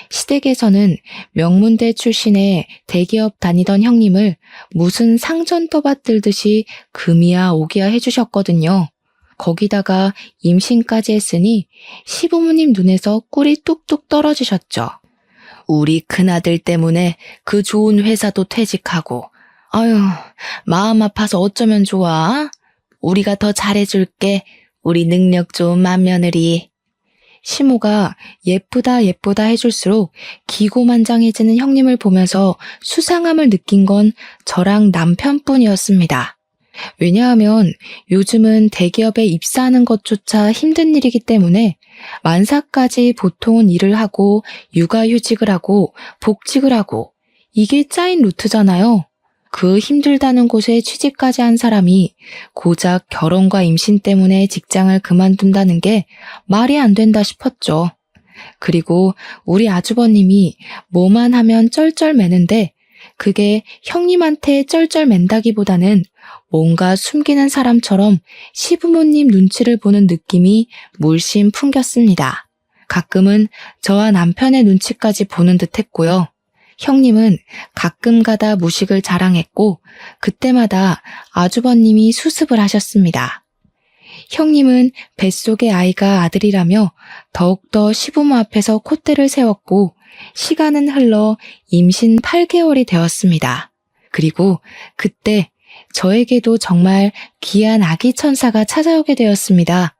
시댁에서는 명문대 출신의 대기업 다니던 형님을 무슨 상전 떠받들듯이 금이야 오기야 해주셨거든요. 거기다가 임신까지 했으니 시부모님 눈에서 꿀이 뚝뚝 떨어지셨죠. 우리 큰아들 때문에 그 좋은 회사도 퇴직하고 아유 마음 아파서 어쩌면 좋아? 우리가 더 잘해줄게. 우리 능력 좋은 맏며느리. 시모가 예쁘다 예쁘다 해줄수록 기고만장해지는 형님을 보면서 수상함을 느낀 건 저랑 남편뿐이었습니다. 왜냐하면 요즘은 대기업에 입사하는 것조차 힘든 일이기 때문에 만사까지 보통은 일을 하고 육아휴직을 하고 복직을 하고 이게 짜인 루트잖아요. 그 힘들다는 곳에 취직까지 한 사람이 고작 결혼과 임신 때문에 직장을 그만둔다는 게 말이 안 된다 싶었죠. 그리고 우리 아주버님이 뭐만 하면 쩔쩔매는데 그게 형님한테 쩔쩔맨다기보다는 뭔가 숨기는 사람처럼 시부모님 눈치를 보는 느낌이 물씬 풍겼습니다. 가끔은 저와 남편의 눈치까지 보는 듯 했고요. 형님은 가끔 가다 무식을 자랑했고 그때마다 아주버님이 수습을 하셨습니다. 형님은 뱃속의 아이가 아들이라며 더욱더 시부모 앞에서 콧대를 세웠고 시간은 흘러 임신 8개월이 되었습니다. 그리고 그때 저에게도 정말 귀한 아기 천사가 찾아오게 되었습니다.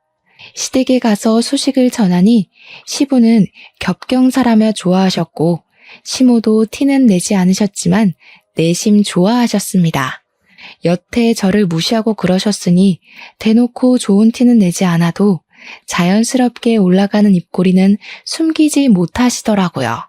시댁에 가서 소식을 전하니 시부는 겹경사라며 좋아하셨고 시모도 티는 내지 않으셨지만 내심 좋아하셨습니다. 여태 저를 무시하고 그러셨으니 대놓고 좋은 티는 내지 않아도 자연스럽게 올라가는 입꼬리는 숨기지 못하시더라고요.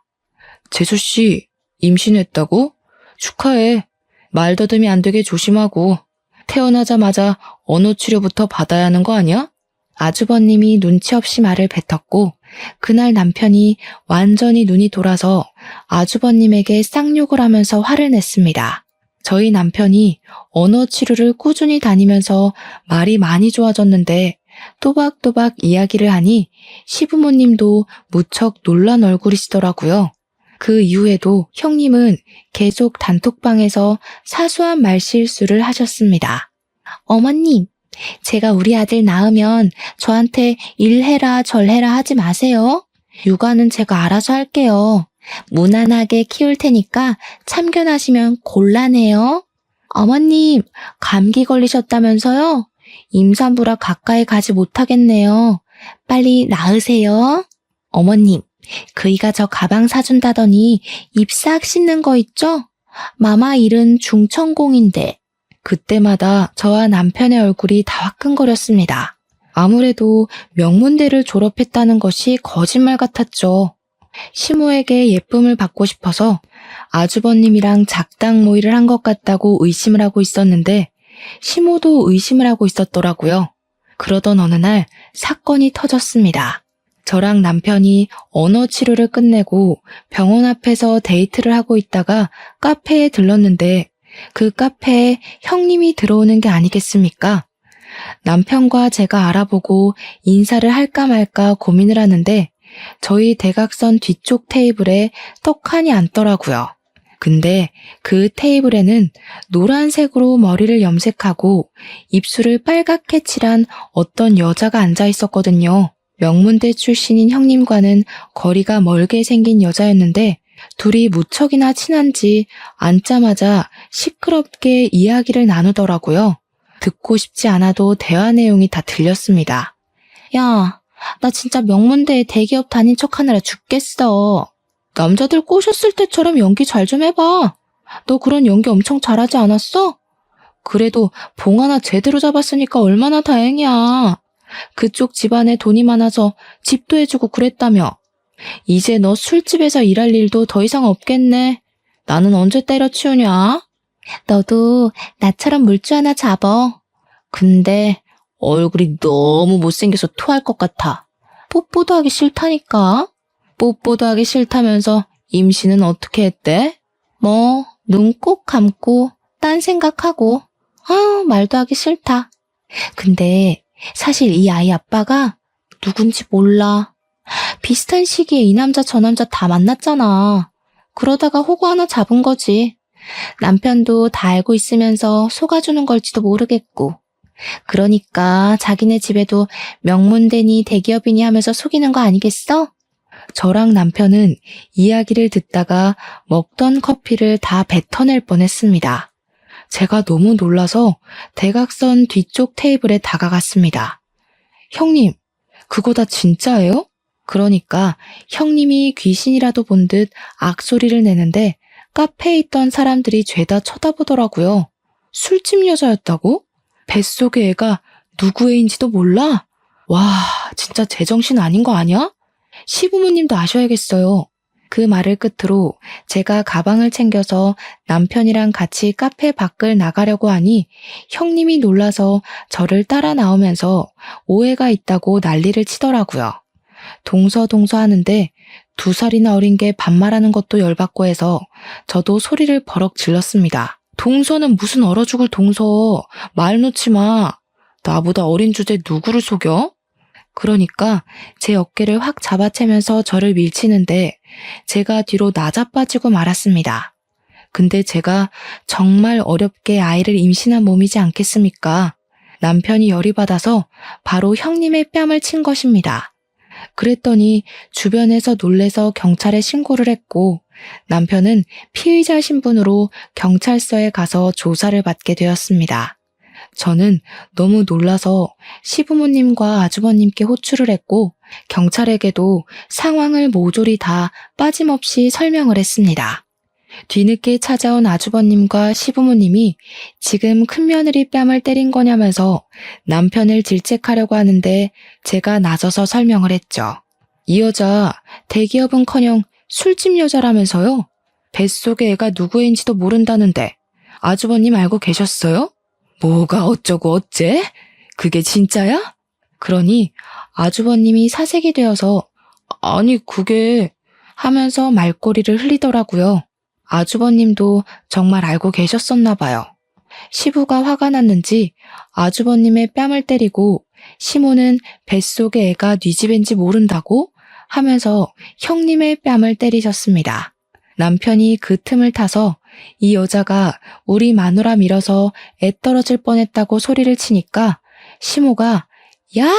재수씨, 임신했다고? 축하해. 말더듬이 안 되게 조심하고 태어나자마자 언어 치료부터 받아야 하는 거 아니야? 아주버님이 눈치 없이 말을 뱉었고 그날 남편이 완전히 눈이 돌아서 아주버님에게 쌍욕을 하면서 화를 냈습니다. 저희 남편이 언어 치료를 꾸준히 다니면서 말이 많이 좋아졌는데 또박또박 이야기를 하니 시부모님도 무척 놀란 얼굴이시더라고요. 그 이후에도 형님은 계속 단톡방에서 사소한 말실수를 하셨습니다. 어머님, 제가 우리 아들 낳으면 저한테 일해라 절해라 하지 마세요. 육아는 제가 알아서 할게요. 무난하게 키울 테니까 참견하시면 곤란해요. 어머님, 감기 걸리셨다면서요? 임산부라 가까이 가지 못하겠네요. 빨리 낳으세요. 어머님, 그이가 저 가방 사준다더니 입 싹 씻는 거 있죠? 마마 일은 중천공인데. 그때마다 저와 남편의 얼굴이 다 화끈거렸습니다. 아무래도 명문대를 졸업했다는 것이 거짓말 같았죠. 시모에게 예쁨을 받고 싶어서 아주버님이랑 작당 모의를 한 것 같다고 의심을 하고 있었는데 시모도 의심을 하고 있었더라고요. 그러던 어느 날 사건이 터졌습니다. 저랑 남편이 언어 치료를 끝내고 병원 앞에서 데이트를 하고 있다가 카페에 들렀는데 그 카페에 형님이 들어오는 게 아니겠습니까? 남편과 제가 알아보고 인사를 할까 말까 고민을 하는데 저희 대각선 뒤쪽 테이블에 떡하니 앉더라고요. 근데 그 테이블에는 노란색으로 머리를 염색하고 입술을 빨갛게 칠한 어떤 여자가 앉아 있었거든요. 명문대 출신인 형님과는 거리가 멀게 생긴 여자였는데 둘이 무척이나 친한지 앉자마자 시끄럽게 이야기를 나누더라고요. 듣고 싶지 않아도 대화 내용이 다 들렸습니다. 야, 나 진짜 명문대에 대기업 다닌 척하느라 죽겠어. 남자들 꼬셨을 때처럼 연기 잘 좀 해봐. 너 그런 연기 엄청 잘하지 않았어? 그래도 봉 하나 제대로 잡았으니까 얼마나 다행이야. 그쪽 집안에 돈이 많아서 집도 해주고 그랬다며. 이제 너 술집에서 일할 일도 더 이상 없겠네. 나는 언제 때려치우냐? 너도 나처럼 물주 하나 잡어. 근데 얼굴이 너무 못생겨서 토할 것 같아. 뽀뽀도 하기 싫다니까. 뽀뽀도 하기 싫다면서 임신은 어떻게 했대? 뭐 눈 꼭 감고 딴 생각하고. 말도 하기 싫다. 근데 사실 이 아이 아빠가 누군지 몰라. 비슷한 시기에 이 남자 저 남자 다 만났잖아. 그러다가 호구 하나 잡은 거지. 남편도 다 알고 있으면서 속아주는 걸지도 모르겠고. 그러니까 자기네 집에도 명문대니 대기업이니 하면서 속이는 거 아니겠어? 저랑 남편은 이야기를 듣다가 먹던 커피를 다 뱉어낼 뻔했습니다. 제가 너무 놀라서 대각선 뒤쪽 테이블에 다가갔습니다. 형님, 그거 다 진짜예요? 그러니까 형님이 귀신이라도 본 듯 악소리를 내는데 카페에 있던 사람들이 죄다 쳐다보더라고요. 술집 여자였다고? 뱃속의 애가 누구 애인지도 몰라? 와, 진짜 제정신 아닌 거 아니야? 시부모님도 아셔야겠어요. 그 말을 끝으로 제가 가방을 챙겨서 남편이랑 같이 카페 밖을 나가려고 하니 형님이 놀라서 저를 따라 나오면서 오해가 있다고 난리를 치더라고요. 동서동서 하는데 2살이나 어린 게 반말하는 것도 열받고 해서 저도 소리를 버럭 질렀습니다. 동서는 무슨 얼어 죽을 동서. 말 놓지 마. 나보다 어린 주제에 누구를 속여? 그러니까 제 어깨를 확 잡아채면서 저를 밀치는데 제가 뒤로 나자빠지고 말았습니다. 근데 제가 정말 어렵게 아이를 임신한 몸이지 않겠습니까? 남편이 열이 받아서 바로 형님의 뺨을 친 것입니다. 그랬더니 주변에서 놀래서 경찰에 신고를 했고 남편은 피의자 신분으로 경찰서에 가서 조사를 받게 되었습니다. 저는 너무 놀라서 시부모님과 아주버님께 호출을 했고 경찰에게도 상황을 모조리 다 빠짐없이 설명을 했습니다. 뒤늦게 찾아온 아주버님과 시부모님이 지금 큰며느리 뺨을 때린 거냐면서 남편을 질책하려고 하는데 제가 나서서 설명을 했죠. 이 여자 대기업은커녕 술집 여자라면서요? 뱃속의 애가 누구인지도 모른다는데 아주버님 알고 계셨어요? 뭐가 어쩌고 어째? 그게 진짜야? 그러니 아주버님이 사색이 되어서 아니 그게 하면서 말꼬리를 흘리더라고요. 아주버님도 정말 알고 계셨었나 봐요. 시부가 화가 났는지 아주버님의 뺨을 때리고 시모는 뱃속의 애가 네 집인지 모른다고 하면서 형님의 뺨을 때리셨습니다. 남편이 그 틈을 타서 이 여자가 우리 마누라 밀어서 애 떨어질 뻔했다고 소리를 치니까 시모가 야!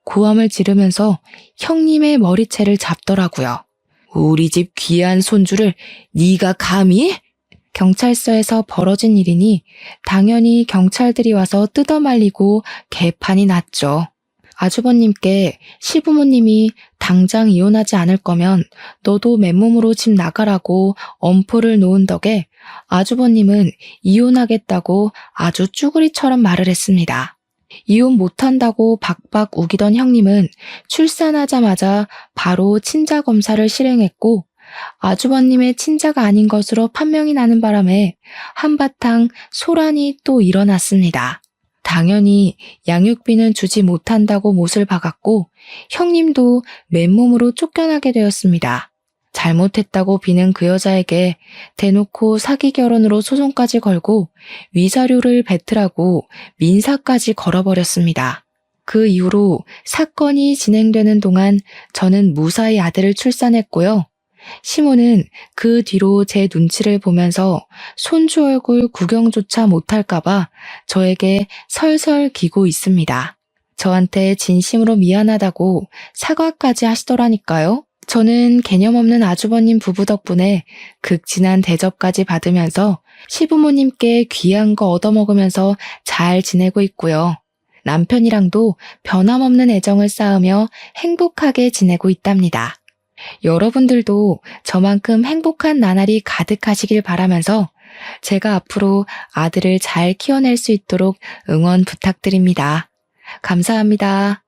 고함을 지르면서 형님의 머리채를 잡더라고요. 우리 집 귀한 손주를 네가 감히? 경찰서에서 벌어진 일이니 당연히 경찰들이 와서 뜯어말리고 개판이 났죠. 아주버님께 시부모님이 당장 이혼하지 않을 거면 너도 맨몸으로 집 나가라고 엄포를 놓은 덕에 아주버님은 이혼하겠다고 아주 쭈구리처럼 말을 했습니다. 이혼 못한다고 박박 우기던 형님은 출산하자마자 바로 친자 검사를 실행했고 아주버님의 친자가 아닌 것으로 판명이 나는 바람에 한바탕 소란이 또 일어났습니다. 당연히 양육비는 주지 못한다고 못을 박았고 형님도 맨몸으로 쫓겨나게 되었습니다. 잘못했다고 비는 그 여자에게 대놓고 사기 결혼으로 소송까지 걸고 위자료를 뱉으라고 민사까지 걸어버렸습니다. 그 이후로 사건이 진행되는 동안 저는 무사히 아들을 출산했고요. 시모는 그 뒤로 제 눈치를 보면서 손주 얼굴 구경조차 못할까봐 저에게 설설 기고 있습니다. 저한테 진심으로 미안하다고 사과까지 하시더라니까요. 저는 개념 없는 아주버님 부부 덕분에 극진한 대접까지 받으면서 시부모님께 귀한 거 얻어먹으면서 잘 지내고 있고요. 남편이랑도 변함없는 애정을 쌓으며 행복하게 지내고 있답니다. 여러분들도 저만큼 행복한 나날이 가득하시길 바라면서 제가 앞으로 아들을 잘 키워낼 수 있도록 응원 부탁드립니다. 감사합니다.